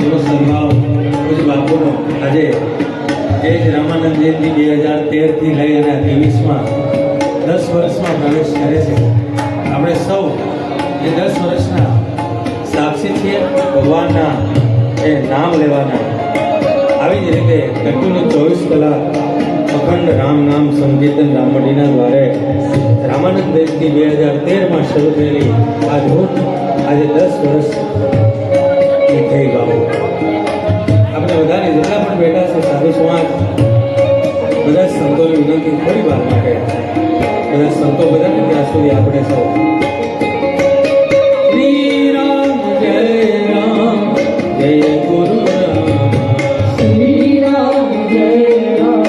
એવો સન્માન પૂજ બાપુનો આજે જે રામાનંદ જયંતિ 2013થી લઈ અને 23માં 10 વર્ષમાં પ્રવેશ કરે છે. આપણે સૌ એ 10 વર્ષના સાક્ષી છીએ ભગવાનના એ નામ લેવાના. આવી જ રીતે કંટિન્યુ 24 કલાક અખંડ રામ નામ સંકીર્તન રામડીના દ્વારે રામાનંદ જયંતિ 2013માં શરૂ થયેલી આ ધૂન આજે 10 વર્ષ થઈ બાબુ. આપણે બધાને જેટલા પણ બેઠા છે સાધુ સમાજ બધા સંતોની વિનંતી થોડી વાર માટે બધા સંતો બધાને ત્યાં સુધી આપણે સૌ શ્રી રામ જય ગુરુ રામ શ્રી રામ જય રામ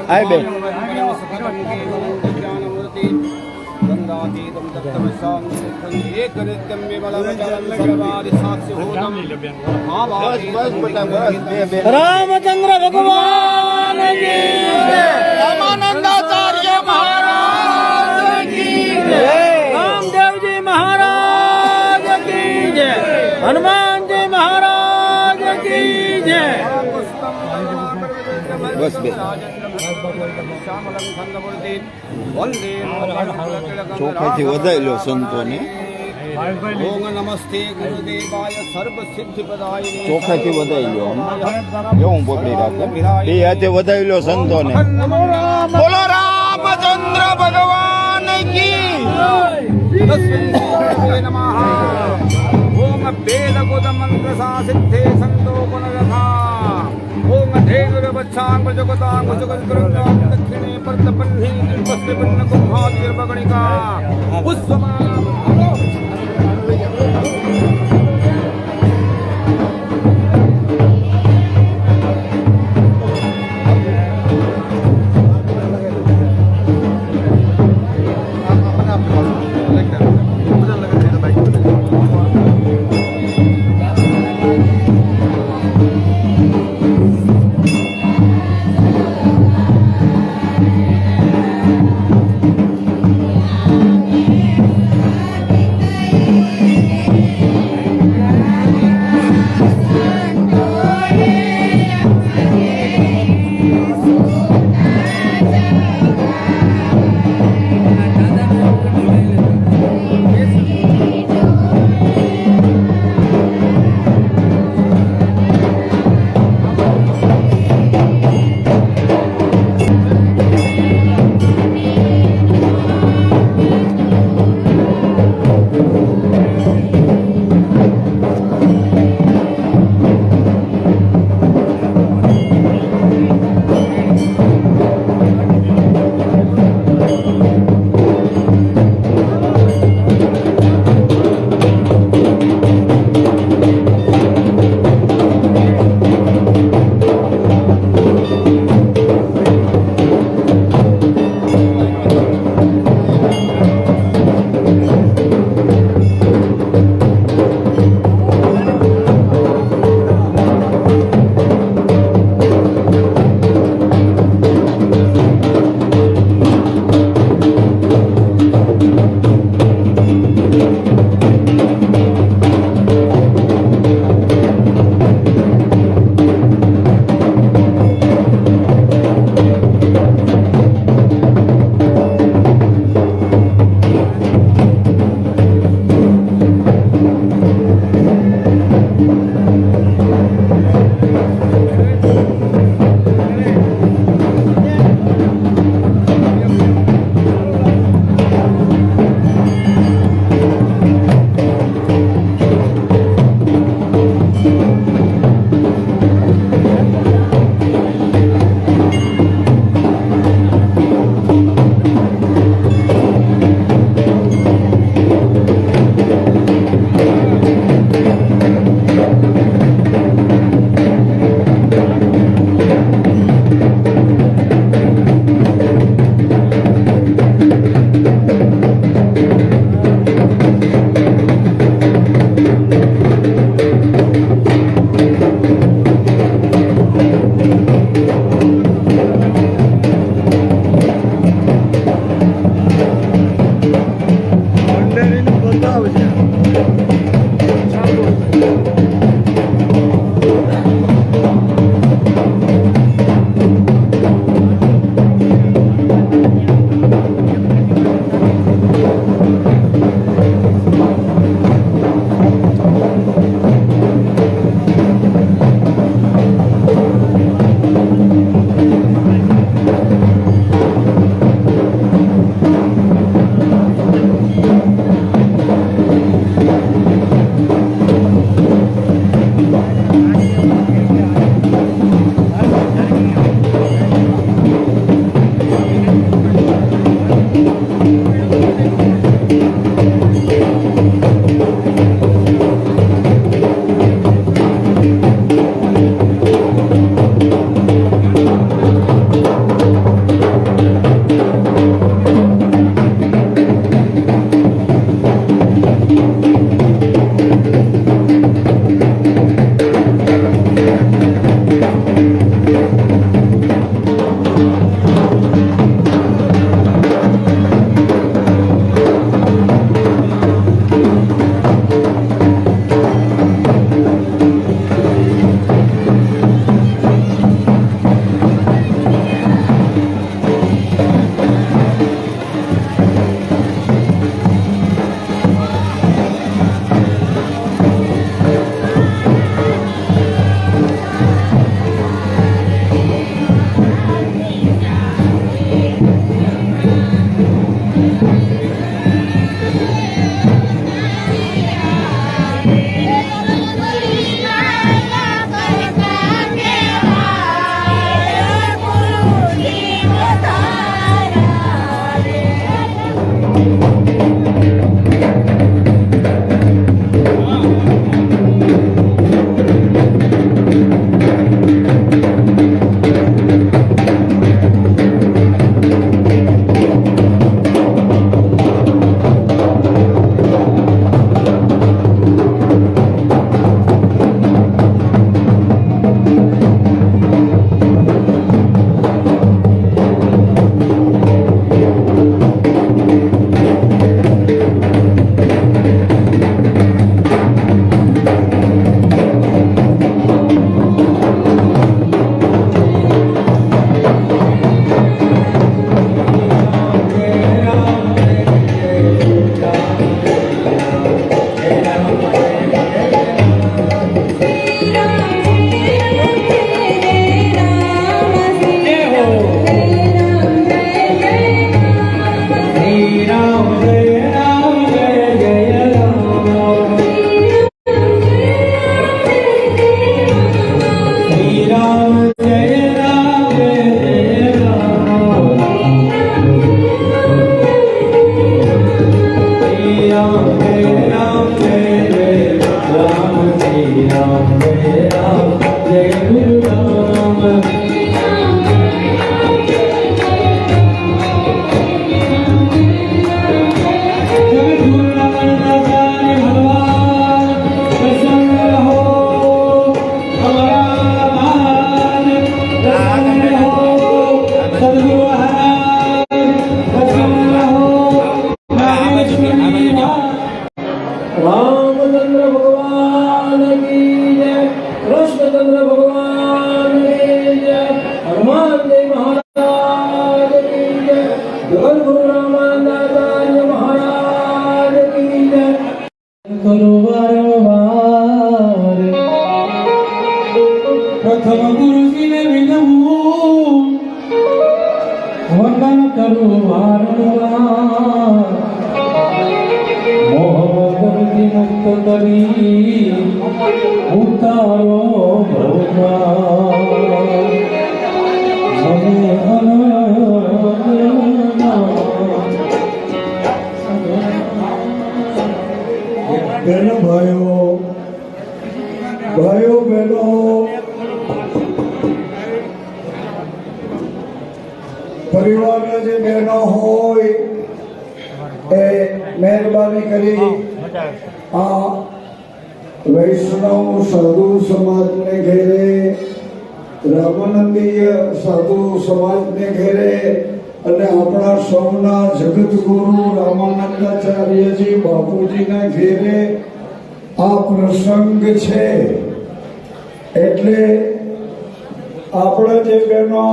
આય બે રામચંદ્ર ભગવાન રામાનંદાચાર્ય મહારાજ કી રામદેવજી મહારાજ કી જય હનુમાનજી મહારાજ કી જય બસ બે ચોખ્ખાથી વધારી લો સંતોને ઓમ નમસ્તે ગુરુદેવાય સર્વ સિદ્ધિ પ્રદાય ચોખ્ખાથી વધારી લો એવું પકડી રાખો બે હાથે વધારી લો સંતોને બોલો રામચંદ્ર ભગવાન કી નમઃ ઓમ વેદ ગુદ મંત્ર સાસિદ્ધે સંતો ગુણરથા ઓમ ધૈર્યવચ્છાં પ્રજગતાં ભુજગસ્કૃતાં દક્ષિણે પરતપન્ની નિર્વસ્તે પન્ન કુંભાતિર બગણિકા પુષ્પમાલા જગતગુરુ રામાનંદાચાર્ય મહારાજ કી જય. કરો વારંવાર પ્રથમ ગુરુજીને વિનવું, વંદન કરું વારંવાર. મોહમદથી મુક્ત કરી ઉતારો ભગવાન. મને બહેનો ભાઈઓ ભાઈઓ બહેનો, પરિવારના જે બહેનો હોય એ મહેરબાની કરી આ વૈષ્ણવ સાધુ સમાજને ઘેરે, રામાનંદીય સાધુ સમાજને ઘેરે અને આપણા સૌના જગતગુરુ રામાનંદાચાર્યજી બાપુજીના ઘેરે આ પ્રસંગ છે. એટલે આપણા જે બહેનો,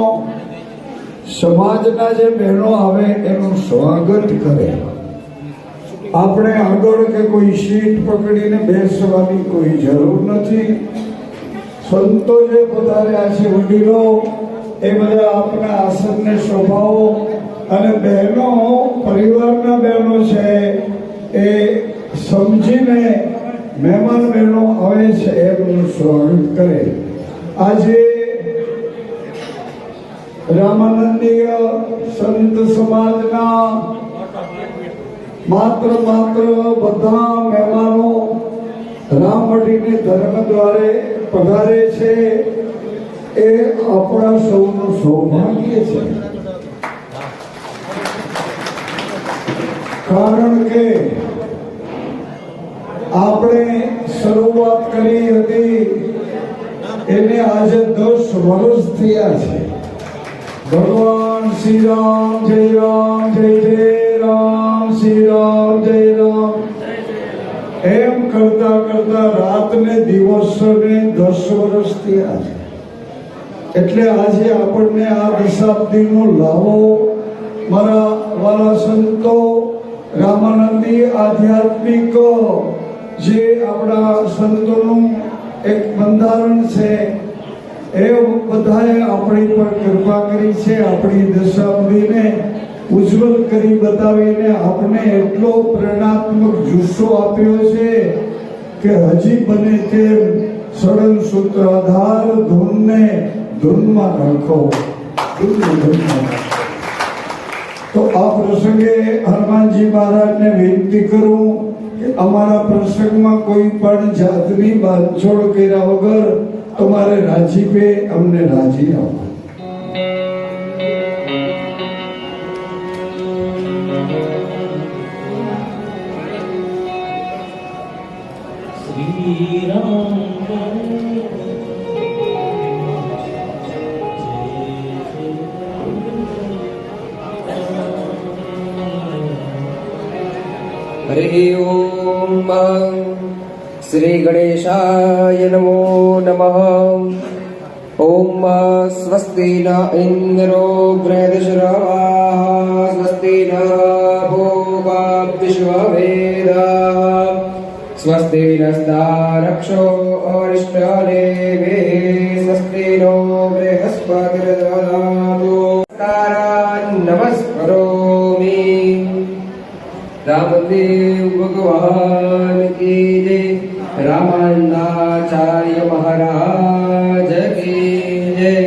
સમાજના જે બહેનો આવે એનું સ્વાગત કરે. આપણે આગળ કે કોઈ સીટ પકડીને બેસવાની કોઈ જરૂર નથી. સંતો જે પધાર્યા છે, વડીલો, એ બધા આપણા આસનને શોભાવો. અને બહેનો, પરિવારના બહેનો છે એ સમજીને મહેમાન બહેનો આવે છે એમનું સ્વાગત કરે. આજે રામાનંદીય સંત સમાજના માત્ર બધા મહેમાનો રામમઢીને ધર્મ દ્વારે પધારે છે એ આપણા સૌનું સૌભાગ્ય છે. કારણ કે આપણે શરૂઆત કરી હતી એને આજે 10 વર્ષ થયા છે. ભગવાન શ્રી રામ જય રામ જય જય રામ, શ્રી રામ જય રામ એમ કરતા કરતા રાતને દિવસને 10 વર્ષ થયા છે. એટલે આજે આપણને આ દશાબ્દીનો લાવો મારા વાલા સંતો, રામાનંદી આધ્યાત્મિક જે આપણા સંતોનું એક બંધારણ છે એ બધાએ આપણી પર કૃપા કરી છે. આપણી દશાબ્દીને ઉજ્જવલ કરી બતાવીને આપણે એટલો પ્રેરણાત્મક જુસ્સો આપ્યો છે કે હજી બને તેમ સળંગ સૂત્રાધાર ધૂનને ધૂનમાં રાખો. તો આ પ્રસંગે હનુમાનજી મહારાજને વિનંતી કરું કે અમારા પ્રસંગમાં કોઈ પણ જાતની બાંધછોડ કર્યા વગર તમારે રાજીપે અમને રાજી રાખો. શ્રી રામ हरि ओम श्री गणेशाय नमो नमः। ओम स्वस्ति न इंद्रो बृहस्पतिर्वाः स्वस्ति न भोगा विश्ववेदाः स्वस्ति नस्तारक्षो अरिष्टनेमिः स्वस्ति नो बृहस्पतिर्दधातु नमस्करोमि। रामदेव भगवान की जय। रामानंदाचार्य महाराज की जय।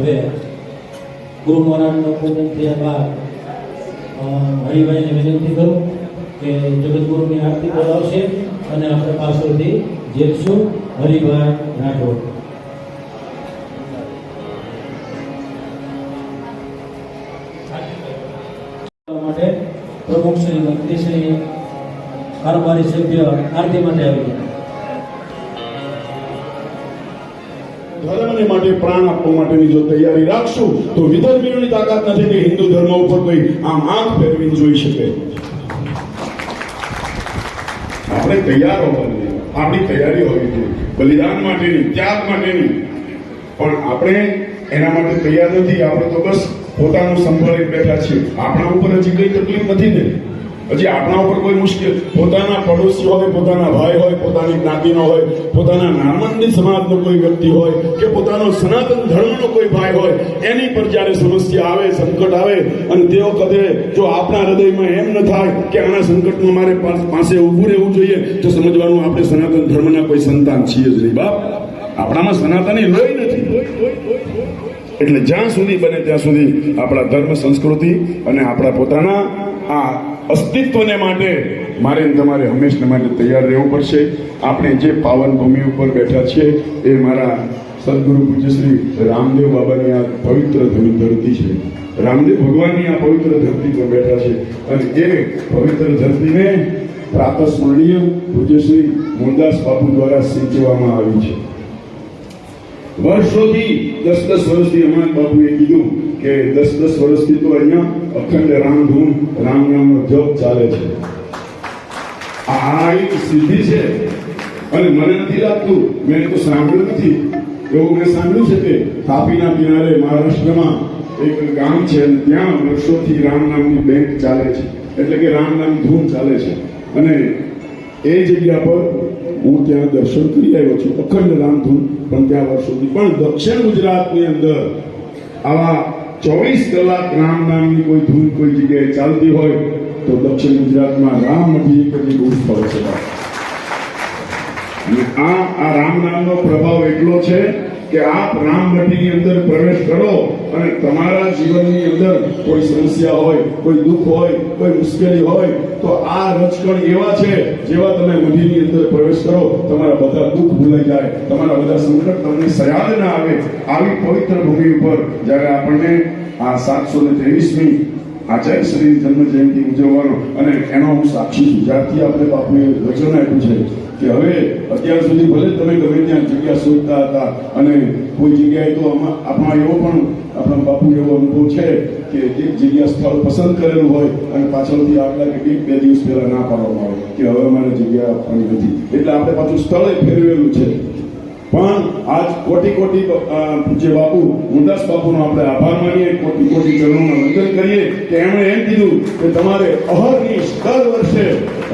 હવે ગુરુ મહારાજનું પૂજન થયા બાદ હરિભાઈને વિનંતી કરું કે જગતગુરુની આરતી બોલાવશે અને આપણે પાછળથી જેલશું હરિભાઈ રાઠોડ. માટે પ્રમુખ શ્રી મંત્રી શ્રી કારોબારી સભ્ય આરતી માટે આવી ગયા. ધર્મને માટે પ્રાણ આપવા માટેની જો તૈયારી રાખશું તો વિધર્મીઓની તાકાત નથી કે હિન્દુ ધર્મ ઉપર કોઈ આમ આંખ ફેરવીને જોઈ શકે. આપણે તૈયાર હોવા જોઈએ, આપણી તૈયારી હોવી જોઈએ બલિદાન માટેની, ત્યાગ માટેની. પણ આપણે એના માટે તૈયાર નથી. આપણે તો બસ પોતાનું સંભાળી બેઠા છીએ. આપણા ઉપર હજી કઈ તકલીફ નથી ને. હજી આપણા ઉપર કોઈ મુશ્કેલ, પોતાના પડોશી હોય, પોતાના ભાઈ હોય, પોતાની જ્ઞાતિનો હોય, પોતાના નામંદી સમાજનો કોઈ વ્યક્તિ હોય કે પોતાનો સનાતન ધર્મનો કોઈ ભાઈ હોય, એની પર જ્યારે સમસ્યા આવે, સંકટ આવે અને તે વખતે જો આપણા હૃદયમાં એમ ન થાય કે આના સંકટમાં મારે પાસે ઊભું રહેવું જોઈએ, તો સમજવાનું આપણે સનાતન ધર્મના કોઈ સંતાન છીએ જ નહીં. બાપ, આપણામાં સનાતની લોહી નથી. એટલે જ્યાં સુધી બને ત્યાં સુધી આપણા ધર્મ, સંસ્કૃતિ અને આપણા પોતાના આ અસ્તિત્વને માટે મારે તમારે હંમેશા માટે તૈયાર રહેવું પડશે. આપણે જે પાવન ભૂમિ ઉપર બેઠા છીએ એ મારા સદગુરુ પૂજ્ય શ્રી રામદેવ બાબાની આ પવિત્ર ધરતી છે. રામદેવ ભગવાનની આ પવિત્ર ધરતી પર બેઠા છે અને એ પવિત્ર ધરતીને પ્રાતસ્મરણીય પૂજ્ય શ્રી મૂળદાસ બાપુ દ્વારા સિંચવામાં આવી છે. વર્ષોથી 10-10 વર્ષથી અમારા બાપુએ કીધું કે 10-10 વર્ષથી તો અહીંયા અખંડ રામધૂન, રામ નામનો જપ ચાલે છે. આ એક સિદ્ધિ છે અને મને નથી લાગતું, મેં તો સાંભળ્યું નથી, એવું મેં સાંભળ્યું છે કે તાપીના કિનારે મહારાષ્ટ્રમાં એક ગામ છે અને ત્યાં વર્ષોથી રામ નામની બેંક ચાલે છે, એટલે કે રામ નામની ધૂન ચાલે છે. અને એ જગ્યા પર હું ત્યાં દર્શન કરી આવ્યો છું, અખંડ રામધૂન પણ ત્યાં વર્ષોથી. પણ દક્ષિણ ગુજરાતની અંદર આવા 24 કલાક રામ નામની કોઈ ધૂન કોઈ જગ્યાએ ચાલતી હોય તો દક્ષિણ ગુજરાતમાં રામ નથી એક જ બહુ ફરક છે. અને આ રામ નામનો પ્રભાવ એટલો છે કે આપ રામભટ્ટીની અંદર પ્રવેશ કરો અને તમારા જીવનની અંદર કોઈ સમસ્યા હોય, કોઈ દુઃખ હોય, કોઈ મુશ્કેલી હોય તો આ રજકણ એવા છે, જેવા તમે મઢીની અંદર પ્રવેશ કરો તમારા બધા દુઃખ ભૂલાઈ જાય, તમારા બધા સંકટ તમને સયાદ ના આવે. આવી પવિત્ર ભૂમિ ઉપર જ્યારે આપણને આ 723મી આચાર્ય શ્રી જન્મ જયંતિ ઉજવવાનો અને એનો હું સાક્ષી છું. જ્યારથી આપણે બાપુએ વચન આપ્યું છે કે હવે અત્યાર સુધી ભલે તમે ગમે ત્યાં જગ્યા શોધતા હતા અને કોઈ જગ્યાએ તો આપણા એવો પણ આપણા બાપુ એવો અનુભવ છે કે એક જગ્યા સ્થળ પસંદ કરેલું હોય અને પાછળથી આગલા કે 2 દિવસ પહેલા ના પાડવામાં આવે કે હવે અમારે જગ્યા આપવાની નથી, એટલે આપણે પાછું સ્થળે ફેરવેલું છે. પણ આજ કોટી કોટી પૂજ્ય બાપુ મૂળદાસ બાપુનો આપણે આભાર માનીએ, કોટી કોટી ચરણોમાં વંદન કરીએ કે એમણે એમ કીધું કે તમારે અહર્નિશ દર વર્ષે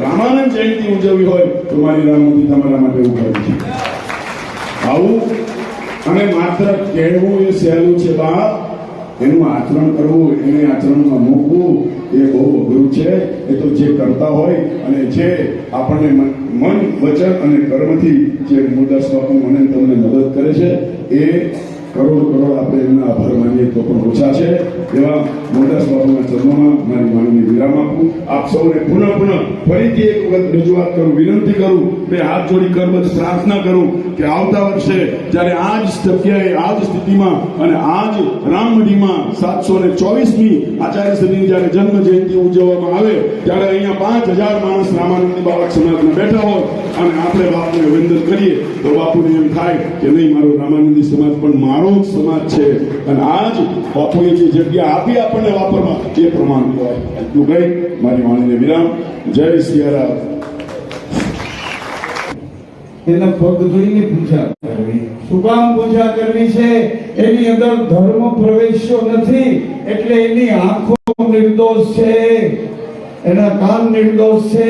રામાનંદ જયંતિ ઉજવવી હોય તો મારી રામમૂર્તિ તમારા માટે ઉભા છે. આવું અને માત્ર કહેવું એ સહેલું છે બાપ, એનું આચરણ કરવું, એને આચરણમાં મૂકવું એ બહુ અઘરું છે. એ તો જે કરતા હોય અને જે આપણને મન, વચન અને કર્મથી જે મૂળદાસ બાપુ મને તમને મદદ કરે છે એ કરોડ આપણે એમના આભાર માનીએ તો પણ ઓછા છે. એવા મૂળદાસ બાપુના ચરણોમાં મારી વાણીને વિરામ આપું. આપ સૌને પુનઃ ફરીથી એક વખત રજૂઆત કરું, વિનંતી કરું, બે હાથ જોડી કરબદ્ધ પ્રાર્થના કરું કે આવતા વર્ષે જ્યારે આ જ જગ્યાએ, આ જ સ્થિતિમાં અને આ જ રામમઢીમાં 724મી આચાર્ય શ્રીની જ્યારે જન્મ જયંતિ ઉજવવામાં આવે ત્યારે અહીંયા 5000 માણસ રામાનંદી બાળક સમાજમાં બેઠા હોય અને આપણે બાપુને વંદન કરીએ તો બાપુને એમ થાય કે નહીં, મારો રામાનંદી સમાજ પણ મારો જ સમાજ છે અને આજ બાપુએ જે જગ્યા આપી આપણને વાપરવા એ પ્રમાણ કહેવાય. એટલું કહી મારી વાણીને વિરામ. જય સિયારામ. એના પગ ધોઈને પૂજા કરવી. શું કામ પૂજા કરવી છે? એની અંદર ધર્મ પ્રવેશ્યો નથી એટલે એની આંખો નિર્દોષ છે, એના કાન નિર્દોષ છે,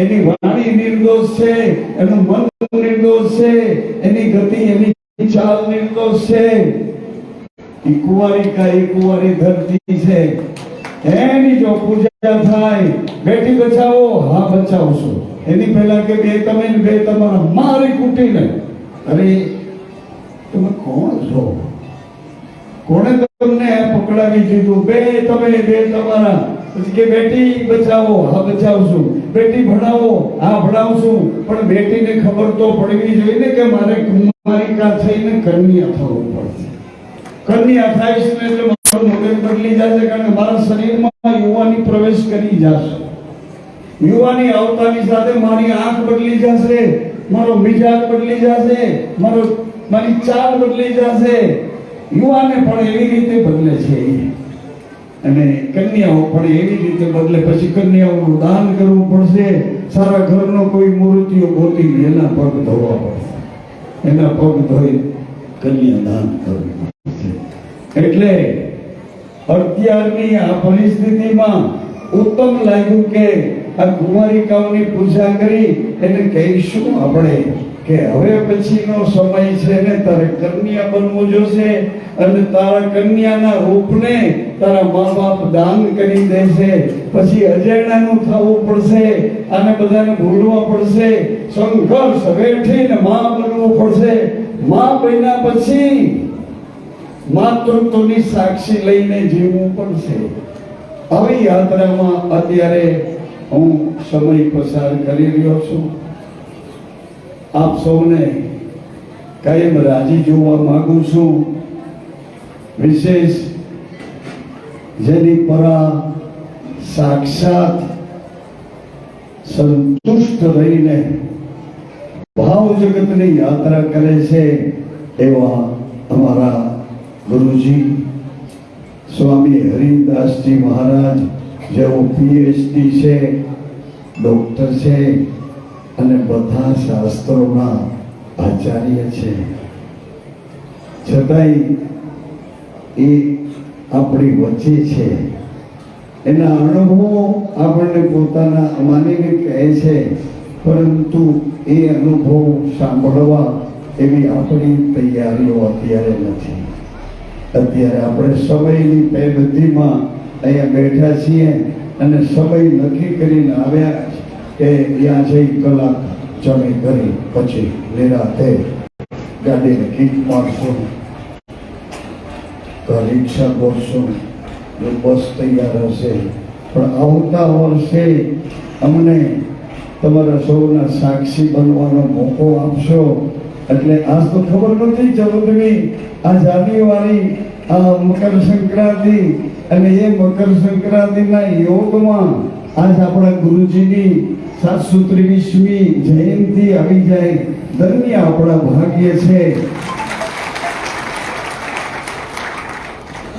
એની વાણી નિર્દોષ છે, એનું મન નિર્દોષ છે, એની ગતિ, એની ચાલ નિર્દોષ છે. કુંવારી ધરતી છે, એની જો પૂજા થાય, બેટી બચાવો, હા બચાવશો, એની પહેલા કે બે તમે ને બે તમારા મારી કુટીને, અરે તમે કોણ છો? કોણે તમને પકડાવી દીધું? બે તમે બે તમારા. પછી કે બેટી બચાવો, હા બચાવશું, બેટી ભણાવો, હા ભણાવશું, પણ બેટીને ખબર તો પડવી જોઈએ ને કે મારે કુમારિકા થઈને કન્યા થવું પડશે. કન્યા થાય છે એટલે મારું મગજ બદલી જશે, કારણ કે મારા શરીરમાં યુવાની પ્રવેશ કરી જશે. યુવાની આવતાની સાથે મારી આંખ બદલી જશે, મારો મિજાજ બદલી જશે, મારી ચાલ બદલી જશે. યુવાને પણ એવી રીતે બદલે છે અને કન્યાઓ પણ એવી રીતે બદલે. પછી કન્યાઓનું દાન કરવું પડશે. સારા ઘરનો કોઈ મૂર્તિઓ ગોતી એના પગ ધોવા પડશે, એના પગ ધોઈ કન્યા દાન કરવું પડશે. એટલે અત્યારની આ પરિસ્થિતિમાં ઉત્તમ લાગ્યું કે આ કુમારિકાઓની પૂજા કરી એને કહીશું આપણે કે હવે પછીનો સમય છે ને તારે કન્યા બનવું જોશે અને તારા કન્યાના રૂપને તારા મા બાપ દાન કરી દેશે. પછી અજાણ્યાનું થવું પડશે, આને બધાને ભૂલવા પડશે, સંઘર્ષ વેઠીને મા બનવું પડશે. મા બન્યા પછી માતૃત્વની સાક્ષી લઈને જીવવું પડશે. આવી યાત્રામાં અત્યારે હું સમય પસાર કરી રહ્યો છું. આપ સૌને કાયમ રાજી જોવા માંગુ છું. વિશેષ જેની પરા સાક્ષાત સંતુષ્ટ રહીને ભાવ જગતની યાત્રા કરે છે એવા અમારા ગુરુજી સ્વામી હરિદાસજી મહારાજ, જેઓ PhD છે, ડોક્ટર છે અને બધા શાસ્ત્રોના આચાર્ય છે, છતાંય એ આપણી વચ્ચે છે. એના અનુભવો આપણને પોતાના માનીને કહે છે, પરંતુ એ અનુભવ સાંભળવા એવી આપણી તૈયારીઓ અત્યારે નથી. અત્યારે આપણે સમયની પેબંધીમાં અહીંયા બેઠા છીએ અને સમય નક્કી કરીને આવ્યા કે ત્યાં જઈ કલાક જમી કરી પછી નિરાંતે ગાડીને કિક મારશું, તો રિક્ષા ગોઠશું, બસ તૈયાર હશે. પણ આવતા વર્ષે અમને તમારા સૌના સાક્ષી બનવાનો મોકો આપશો. એટલે આજ તો ખબર નથી 14મી આ જાન્યુઆરી, આ મકર સંક્રાંતિ, અને એ મકર સંક્રાંતિના યોગમાં આજ આપણા ગુરુજીની 723મી જયંતિ આવી જાય. ધન્ય આપણા ભાગ્ય છે.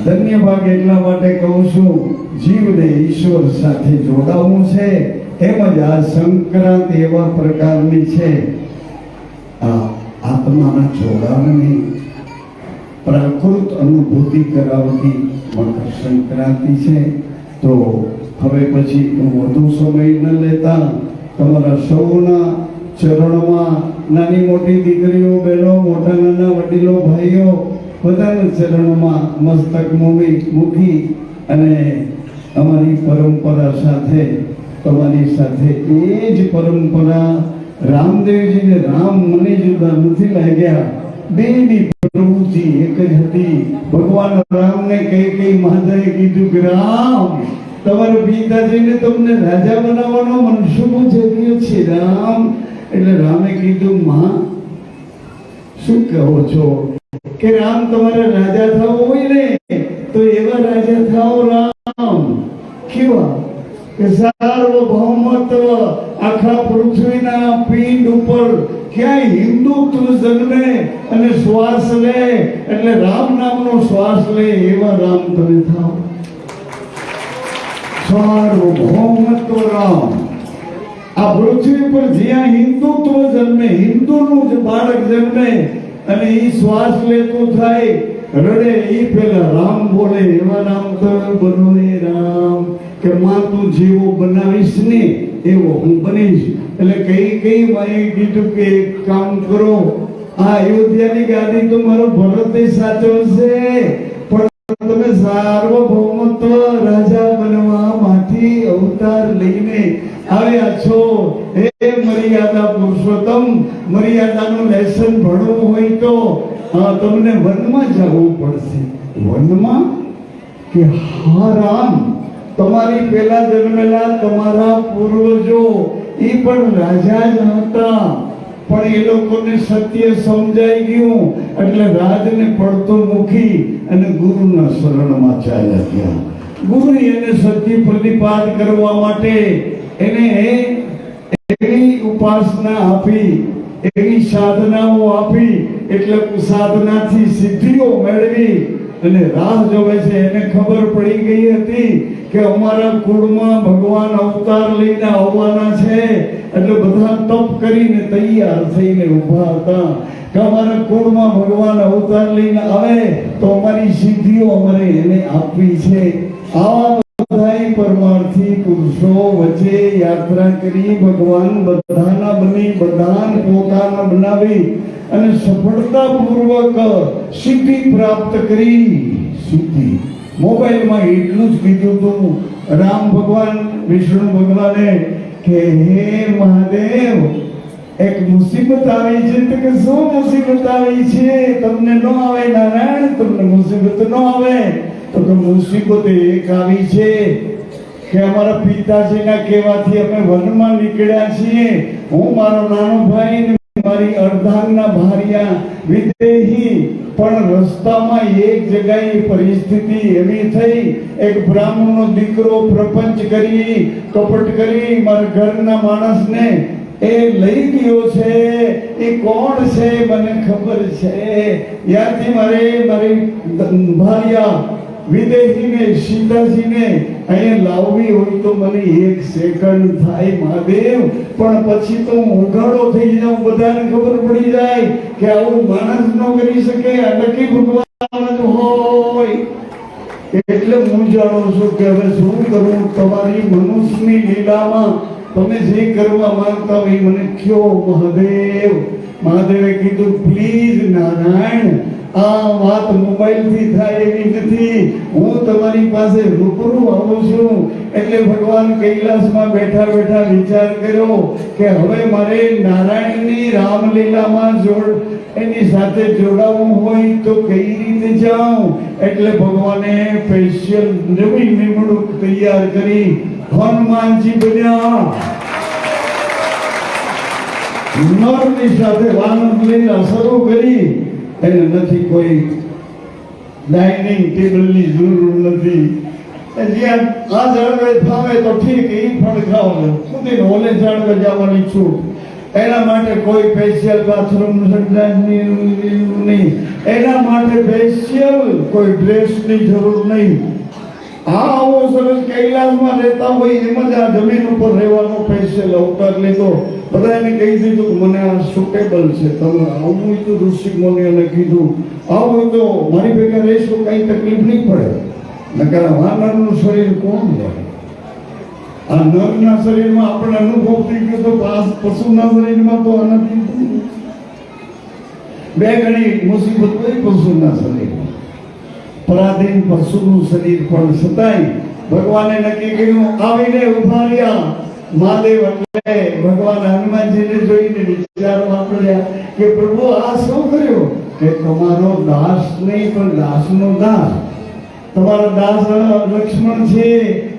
ધન્ય ભાગ એટલા માટે કહું છું, જીવને ઈશ્વર સાથે જોડાવવું છે. એમ જ આ સંક્રાંતિ એવા પ્રકારની છે, આ આત્માના જોડાણની પ્રાકૃત અનુભૂતિ કરાવતી મકર સંક્રાંતિ છે. તો હવે પછી હું વધુ સમય ન લેતા તમારા સૌના ચરણમાં, નાની મોટી દીકરીઓ, બહેનો, મોટા નાના વડીલો, ભાઈઓ, બધાના ચરણમાં મસ્તક મૂકી અને અમારી પરંપરા સાથે, તમારી સાથે એ જ પરંપરા. રામદેવજીને રામ મને જુદા નથી લાગ્યા, બેની પ્રવૃત્તિ એક જ હતી. ભગવાન રામને કઈ માતાએ કીધું કે રામ, તમારા પિતાજીને તમને રાજા બનાવવાનો મનસુબો જગ્યો છે રામ. એટલે રામે કીધું, માં શું કહો છો કે રામ તમારે રાજા થવું હોય ને તો એવા રાજા થાઓ રામ. કેવા કે સાર્વભૌમત્વ આખા પૃથ્વીના પિંડ ઉપર ક્યાંય હિન્દુત્વ જન્મે અને શ્વાસ લે, એટલે રામ નામનો શ્વાસ લે એવા રામ તમે થાઓ. સાર્વભૌમત્વ રામ. આ પૃથ્વી પર જ્યાં હિન્દુત્વ જન્મે, હિન્દુનું જ બાળક જન્મે અને એ શ્વાસ લેતું થાય, રડે એ પેલા રામ બોલે એવા રામ તમે બનો એ રામ. કે માં તું જેવો બનાવીશ ને એવો હું બનીશ. એટલે કઈ માએ કીધું કે એક કામ કરો, આ અયોધ્યાની ગાદી તો મારો ભરત સાચવશે, પણ તમે સાર્વભૌમત્વ રાજા બનવા માંથી અવતાર લઈને આવ્યા છો. હે મર્યાદા પુરુષોત્તમ, મર્યાદાનું લેસન ભણવું હોય તો તમને વનમાં જવું પડશે. વનમાં કે હા રામ, તમારી પહેલા જન્મેલા તમારા પૂર્વજો એ પણ રાજા જ હતા, પણ એ લોકોને સત્ય સમજાઈ ગયું એટલે રાજને પડતો મૂકી અને ગુરુના શરણમાં ચાલ્યા ગયા. ગુરુ એને સત્ય પ્રતિપાદ કરવા માટે એને એવી ઉપાસના આપી, એવી સાધનાઓ આપી, એટલે સાધનાથી સિદ્ધિઓ મેળવી અને રાહ જોવે છે. એને ખબર પડી ગઈ હતી કે અમારા કુળમાં ભગવાન અવતાર લઈને આવવાના છે, એટલે બધા તપ કરીને તૈયાર થઈને ઊભા હતા કે અમારા કુળમાં ભગવાન અવતાર લઈને આવે તો અમારી સિદ્ધિઓ અમારે એને આપવી છે. આવા બધાય પરમાર્થી પુરુષો વચ્ચે યાત્રા કરી ભગવાન બધાના બની, બધાને પોતાના બનાવી અને સફળતાપૂર્વક સિદ્ધિ પ્રાપ્ત કરી. સિદ્ધિ મોબાઈલમાં એટલું જ કીધું હતું રામ ભગવાન વિષ્ણુ ભગવાને કે હે મહાદેવ, એક મુસીબત આવી છે. તો કે શું મુસીબત આવી છે? તમને ન આવે નારાયણ, તમને મુસીબત ન આવે તો કે મુસીબત એક આવી છે કે અમારા પિતાજીના કહેવાથી અમે વનમાં નીકળ્યા છીએ. હું, મારો નાનો ભાઈ ને મારી અર્ધાંગના ભાર્યા વિદેહી, પણ રસ્તામાં એક જગ્યાએ પરિસ્થિતિ એવી થઈ, એક બ્રાહ્મણનો દીકરો પ્રપંચ કરી, કપટ કરી મારા ઘરના માણસને એ લઈ ગયો છે. એ કોણ છે મને ખબર છે. ત્યાંથી મારી ભાર્યા વિદેહીને સીતાજીને અહીંયા લાવવી હોય તો મને 1 સેકન્ડ થાય મહાદેવ, પણ પછી તો હું ઉઘાડો થઈ જાઉં, બધાને ખબર પડી જાય કે આવું માણસ ન કરી શકે, આ નક્કી ભગવાન જ હોય. એટલે હું જાણું છું કે હવે શું કરવું. તમારી મનુષ્યની લીલામાં તમે જે કરવા માંગતા હોય મને કયો મહાદેવ. મહાદેવે કીધું પ્લીઝ નારાયણ, આ વાત મોબાઈલથી થાય એવી નથી, હું તમારી પાસે રૂબરૂ આવું છું. એટલે ભગવાન કૈલાસમાં બેઠા બેઠા વિચાર કર્યો કે હવે મારે નારાયણની રામલીલામાં એની સાથે જોડાવવું હોય તો કઈ રીતે જાઉં. એટલે ભગવાને સ્પેશિયલ નવી નિમણૂક તૈયાર કરી, હનુમાનજી બન્યા. નરની સાથે વાનર લીલા શરૂ કરી. એને નથી કોઈ ડાઇનિંગ ટેબલની જરૂર નથી. જ્યાં આ ઝાડવે ફાવે તો ઠીક, એ ફળ ખાવ, સુધી ઓલે ઝાડવે જવાની છૂટ. એના માટે કોઈ સ્પેશિયલ બાથરૂમ નહીં, એના માટે સ્પેશિયલ કોઈ ડ્રેસની જરૂર નહીં. આવો સરસ કૈલાસમાં રહેતા હોય એમ જ આ જમીન ઉપર રહેવાનો સ્પેશિયલ અવતાર લીધો. બધાને કહી દીધું મને આ સુટેબલ છે, તમે આવું હોય તો ઋષિ મુનિઓને કીધું આવું હોય તો મારી ભેગા રહેશો, કઈ તકલીફ નહીં પડે. નકર વાનરનું શરીર કોણ લે? આ નરના શરીરમાં આપણે અનુભવ થઈ ગયો તો પશુના શરીરમાં તો આનાથી બે ઘણી મુસીબત હોય પશુના શરીરમાં. પરાધીન પશુનું શરીર પણ છતાંય ભગવાને નક્કી કર્યું, આવીને ઉભા રહ્યા. મહાદેવ એટલે ભગવાન હનુમાનજીને જોઈને વિચારવા પડ્યા કે પ્રભુ આ શું કર્યું? કે તમારો દાસ નહીં પણ દાસનો દાસ. તમારા દાસ લક્ષ્મણ છે,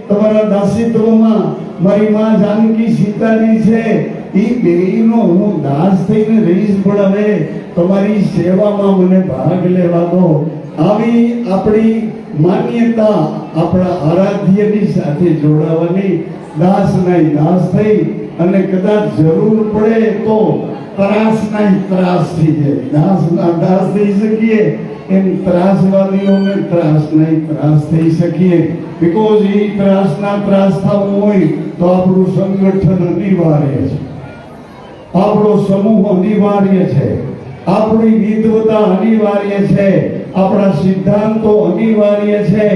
તમારા દાસીત્વમાં મારી માં જાનકી સીતાજી છે, એ બેયનો હું દાસ થઈને રહીશ, પણ હવે તમારી સેવામાં મને ભાગ લેવા દો. આવી આપણી માન્યતા આપણા આરાધ્યની સાથે જોડાવાની. દાસ નહીં દાસ થઈ અને કદાચ જરૂર પડે તો ત્રાસ નહીં ત્રાસ થઈ જાય. દાસના દાસ થઈ શકીએ એમ ત્રાસવાદીઓને ત્રાસ નહીં ત્રાસ થઈ શકીએ. બીકોઝ એ ત્રાસના ત્રાસ થવું હોય તો આપણું સંગઠન અનિવાર્ય છે, આપણો સમૂહ અનિવાર્ય છે, આપણી વિદ્વતા અનિવાર્ય છે, આપણા સિદ્ધાંતો અનિવાર્ય છે.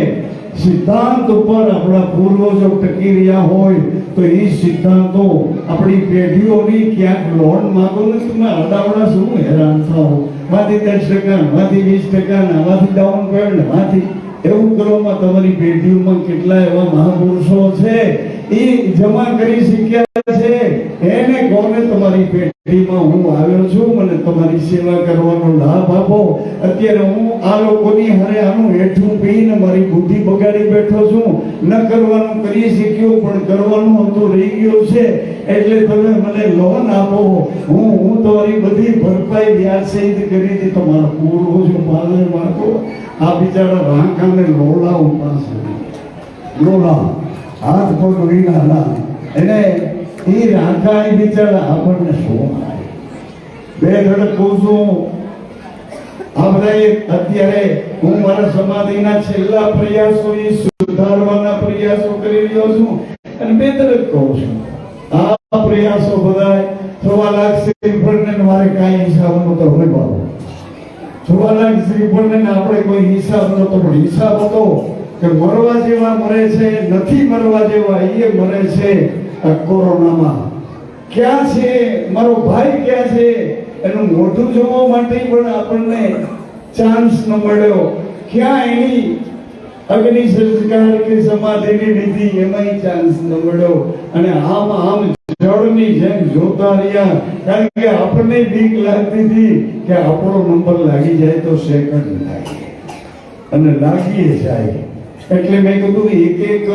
સિદ્ધાંત ઉપર આપણા પૂર્વજો ટકી રહ્યા હોય તો એ સિદ્ધાંતો આપણી પેઢીઓની ક્યાંક લોન માંગો ને તમે અડાવડા શું હેરાન થાવ, માંથી 10%, માંથી 20%, માંથી ડાઉન પેમેન્ટ, માંથી એવું કરવામાં તમારી પેઢીઓમાં કેટલા એવા મહાપુરુષો છે એ જમા કરી શક્યા છે. એને કોને તમારી પેઢીમાં હું આવ્યો છું, મને તમારી સેવા કરવાનો લાભ આપો. અત્યારે હું આ લોકોની હારે આનું હેઠું પીને મારી બુદ્ધિ બગાડી બેઠો છું. ન કરવાનું કરી શક્યો પણ કરવાનું હતું રહી ગયું છે, એટલે તમે મને લોન આપો. હું તમારી બધી ભરપાઈ વ્યાજ સહિત કરી હતી. તમારા પૂર્વજો પાસે માંગો. આ બિચારા રાંકાને લોલા પાસે લોલા હાથ પગ વિનાના એને એ રાખાય બિચારા આપણને શું મારે? બે ધડક કહું છું, આ બધા અત્યારે હું મારા સમાધિના છેલ્લા પ્રયાસો એ સુધારવાના પ્રયાસો કરી રહ્યો છું અને બે ધડક કહું છું, આ પ્રયાસો બધા 6 લાખ શ્રીફળને મારે કાંઈ હિસાબ નતો. હવે બાબુ 6 લાખ શ્રીફળને આપણે કોઈ હિસાબ નતો, પણ હિસાબ હતો કે મરવા જેવા મરે છે, નથી મરવા જેવા એ મરે છે આ કોરોનામાં. ક્યાં છે મારો ભાઈ, ક્યાં છે? એનું મોઢું જોવા માટે પણ આપણને ચાન્સ ન મળ્યો. ક્યાં એની અગ્નિ સંસ્કાર કે સમાધિની નીતિ, એમાંય ચાન્સ ન મળ્યો. અને આમ જળની જેમ જોતા રહ્યા, કારણ કે આપણને બીક લાગતી હતી કે આપણો નંબર લાગી જાય તો સેકન્ડ લાગે, અને લાગી જાય. એટલે મેં કીધું એક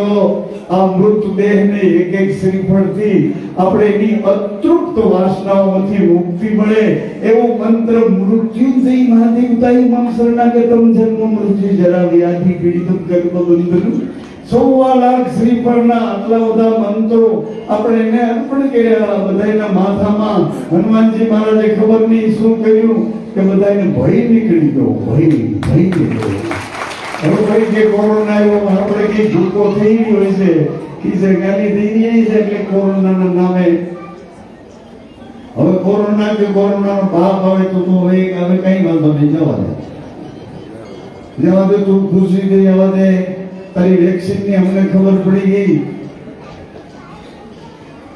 આ મૃતદેહને એક શ્રીફળથી આપણે એની અતૃપ્ત વાસનાઓમાંથી મુક્તિ મળે એવો મંત્ર મૃત્યુંજય મહાદેવતાય મમ શરણાગતમ જન્મ મૃત્યુ જરા વ્યાધિ પીડિતમ કર્મબંધનમ 6 લાખ શ્રીફળના આટલા બધા મંત્રો આપણે એને અર્પણ કર્યા. બધાના માથામાં હનુમાનજી મહારાજે ખબર નહીં શું કર્યું કે બધાને ભય નીકળી ગયો, ભય નીકળ્યો. હવે ભાઈ કે કોરોના આવ્યો, આપણે કઈ ભૂકો થઈ ગયો છે, ખીસે ગાલી થઈ ગઈ છે, એટલે કોરોનાના નામે હવે કોરોના કે કોરોનાનો બાપ આવે તો હવે કઈ વાંધો નહીં, જવા દે તું ખુશી થઈ જવા દે. તારી વેક્સિન ની અમને ખબર પડી ગઈ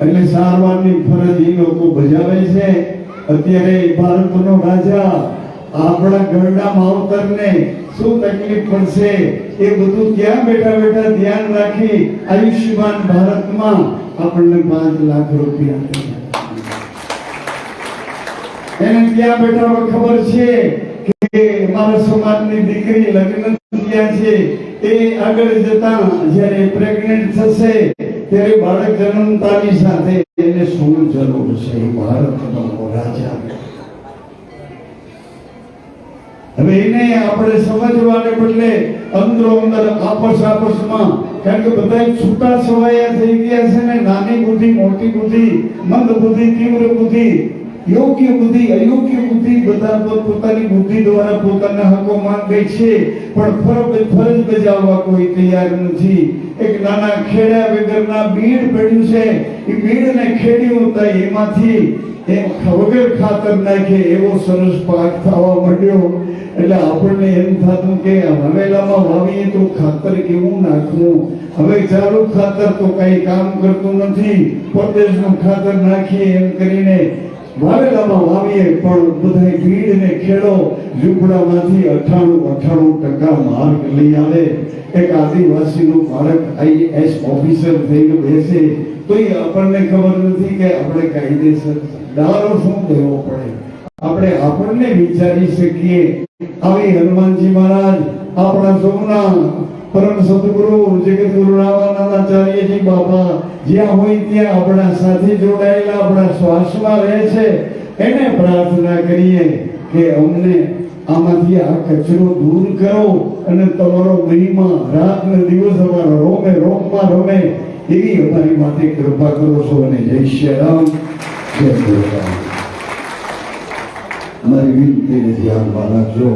એટલે સારવારની ફરજ એ લોકો બજાવે છે. અત્યારે ભારતનો રાજા આપણા ઘરના માવતરને શું તકલીફ પડશે એ બધું ત્યાં બેઠા બેઠા ધ્યાન રાખી આયુષ્યમાન ભારતમાં આપણને 5 લાખ રૂપિયા એને ત્યાં બેઠા ખબર છે કે મારા સમાજની દીકરી લગ્ન થયા છે, એ આગળ જતા જ્યારે પ્રેગ્નેન્ટ થશે ત્યારે બાળક જન્મતાની સાથે એને શું જરૂર છે? ભારતનો રાજા. હવે એને આપણે સમજવાને બદલે અંદરો અંદર આપસમાં, કારણ કે બધા છૂટા છવાયા થઈ ગયા છે ને, નાની બુદ્ધિ, મોટી બુદ્ધિ, મંદ બુદ્ધિ, તીવ્ર બુદ્ધિ, યોગ્ય બુદ્ધિ, અયોગ્ય બુદ્ધિ, બધા પોતાની બુદ્ધિ દ્વારા પોતાના હકો માંગે છે, પણ ફરજ બજાવવા કોઈ તૈયાર નથી. એક નાના ખેડા વગરના બીડ પડ્યું છે, એ બીડને ખેડ્યું હતા, એમાંથી વગર ખાતર નાખે એવો સરસ પાક થવા માંડ્યો. એટલે આપણને એમ થતું કે હવેલામાં વાવીએ તો ખાતર કેવું નાખવું, હવે ચાલુ ખાતર તો કઈ કામ કરતું નથી, પરદેશનું ખાતર નાખીએ એમ કરીને વાવેલામાં વાવીએ, પણ બધા ભીડને ખેડો ઝૂંપડામાંથી 98% માર્ક લઈ આવે. એક આદિવાસીનું બાળક IAS ઓફિસર થઈને બેસે તો એ આપણને ખબર નથી કે આપણે કાયદેસર દારો શું દેવો પડે. આપણને વિચારી શકીએ. આવી હનુમાનજી મહારાજ આપણા સૌના પરમ સદગુરુ જગતગુરુ રામાનંદાચાર્યજી બાપા જ્યાં હોય ત્યાં આપણા સાથે જોડાયેલા, આપણા શ્વાસમાં રહે છે. એને પ્રાર્થના કરીએ કે અમને આમાંથી આ કચરો દૂર કરો અને તમારો મહિમા રાત ને દિવસ અમારા રોમે રોમમાં રમે એવી અમારી માટે કૃપા કરો છો. અને જય શ્રી રામ, જય શ્રી રામ. અમારી વિનંતીને ધ્યાનમાં રાખજો.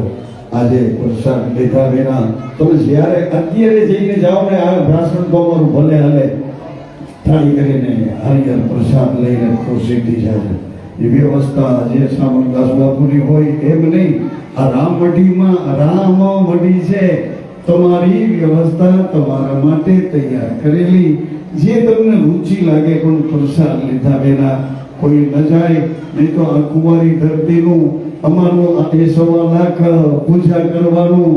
આજે પ્રસાદ લીધા વિના તમે જ્યારે અત્યારે જઈને જાઓ ને, આ ભાષણ તો અમારું ભલે હાલે, થાળી કરીને હરિયર પ્રસાદ લઈને ખુશીથી જાય. એ વ્યવસ્થા જે સામરદાસ બાપુની હોય એમ નહીં. આ રામમઢીમાં રામમઢી છે, તમારી વ્યવસ્થા તમારા માટે તૈયાર કરેલી, જે તમને રુચિ લાગે, પણ પ્રસાદ લીધા વિના કોઈ ન જાય. નહીં તો આ કુંવારી ધરતીનું અમારું 1.25 લાખ પૂજા કરવાનું,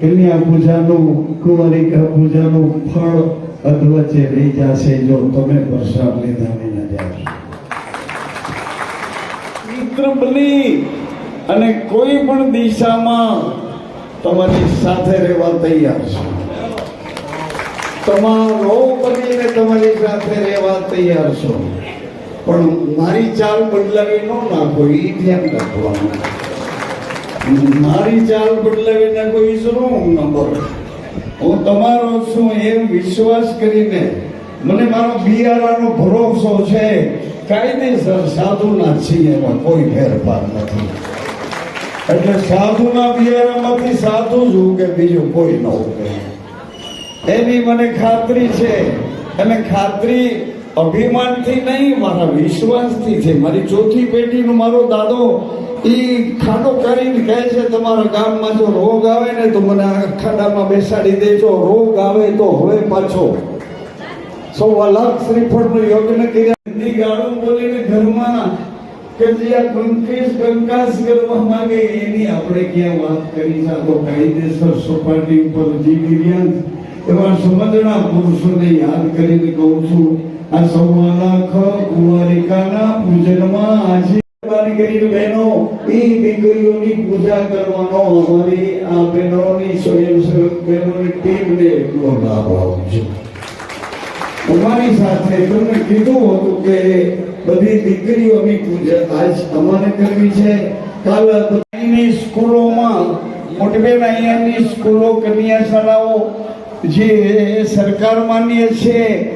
કન્યા પૂજાનું, કુંવારિકા પૂજાનું ફળ અધવચ્ચે રહી જશે જો તમે પ્રસાદ લીધા વિના જાઓ. મિત્ર બની અને કોઈ પણ દિશામાં તમારી સાથે રહેવા તૈયાર છે. તમારો બનીને તમારી સાથે રહેવા તૈયાર છો, પણ મારી ચાલ બદલાવી ન નાખો, એ ધ્યાન રાખવાનું. મારી ચાલ બદલાવી નાખો એ શું નંબર? હું તમારો છું એમ વિશ્વાસ કરીને મને મારો બિયારાનો ભરોસો છે કાયદેસર સાધુના છીએ એમાં કોઈ ફેરફાર નથી. એટલે સાધુના બિયારામાંથી સાધુ જ ઉગે, બીજું કોઈ ન ઉગે એની મને ખાતરી છે. અને ખાતરી અભિમાનથી નહીં, મારા વિશ્વાસથી છે. મારી ચોથી પેઢીનો મારો દાદો ઈ ખાડો કરીને કહે છે તમારા ગામમાં જો રોગ આવે ને તો મને આ ખાડામાં બેસાડી દેજો, રોગ આવે તો હવે પાછો 100 લાખ શ્રીફળનું યજ્ઞ કર્યા. હિન્દી ગાળું બોલીને ઘરમાં કે જે આ કંકાસ કરવા માંગે એની આપણે ક્યાં વાત કરી છે? તો કાયદેસર સપાટી ઉપર જીવી રહ્યા એવા સમજણા પુરુષોને યાદ કરીને કહું છું, આ 1.25 લાખ કુંવારિકાના પૂજનમાં આજે કરીને બહેનો ઈ દીકરીઓની પૂજા કરવાનો અમારી આ બહેનોની સ્વયંસેવક બહેનોની ટીમને એટલો લાભ આપજો. અમારી સાથે તમને કીધું હતું કે બધી દીકરીઓની પૂજા આજ અમારે કરવી છે. કાલ બધાની સ્કૂલોમાં મોટબેન અહીંયાની સ્કૂલો કન્યા શાળાઓ જે સરકાર માન્ય છે